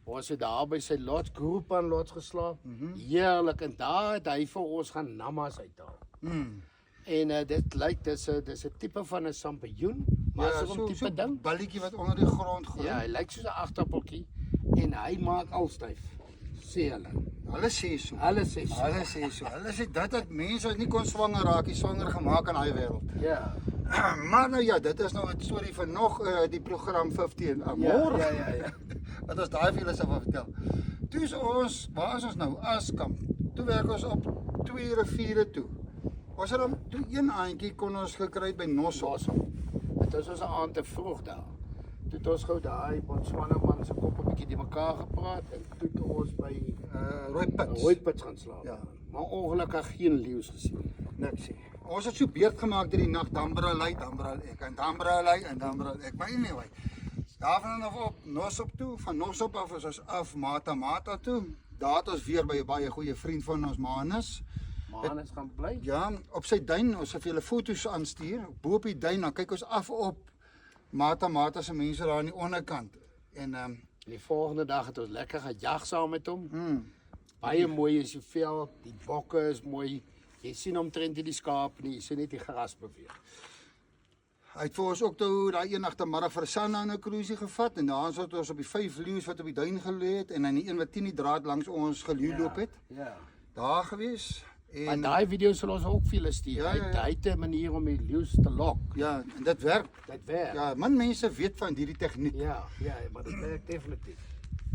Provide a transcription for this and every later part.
Ons het daar by sy lots, Groepan lots geslaap. Heerlik, en daar het hy vir ons gaan namas uithaal. En dit lyk, dis 'n tipe van 'n sampioen, maar Ja, is ook 'n tipe ding. balletjie wat onder die grond groei. Ja, hy lyk soos 'n agterpeltjie en hy maak al styf. Sê hulle. Hulle sê so. Hulle sê so. Hulle sê so. Hulle sê dat mense wat nie kon swanger raak, die swanger gemaak in daai wêreld. Ja. Maar nou ja, dit is nou 'n storie vir nog die program 15 môre. Ja. Wat ons daai vir julle sou vertel. Toe is ons, waar is ons nou? Askamp. Toe werk ons op 2 riviere toe. Ons het dan toe een aantjie kon ons gekry by Nosso. Awesome. Dit is ons 'n aand te vroeg daar. Toe het ons gou daai Botswana man se kop 'n bietjie die mekaar gepraat en toe het ons by Rooipits gaan slaap. Ja. Maar ongelukkig geen leeu's gesien. Niks nie. Ons het so beurt gemaak deur die nag, Dambralei ek en Dambralei ek. Maar anyway. Daarvan af op Nosop toe, van Nosop af is ons af Mata toe. Daar het ons weer by 'n baie goeie vriend van ons, Manus. Manus gaan bly. Ja, op sy duin, ons het vir julle foto's aanstuur. Bo op die duin, dan kyk ons af op Mata se mense daar aan die onderkant. En Die volgende dag het ons lekker gejag saam met hom. Baie mooi is die veld, die bokke is mooi. Jy sien omtrent nie die skaap nie, jy sien net die gras beweeg. hy het vir ons ook toe daai een agtermiddag vir Sanna 'n cruisie gevat en daar het ons op die 5 leeu's wat op die duin gelê het en aan die een wat 10 die draad langs ons geloop loop het. Ja. Daar gewees. En daai video sal ons ook vir julle stuur. Ja. Hy het 'n manier om die leeu's te lok. Ja, en dit werk. Dit werk. Ja, min mense weet van hierdie tegniek. Ja, maar dit werk definitief.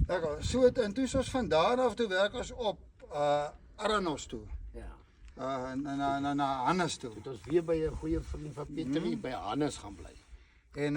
Lekker. So en toe is ons van daar af toe werk ons op Aranos toe. Ja. Na Hannes toe. Het ons weer by 'n goeie vriend van Pieterie by Hannes gaan bly. En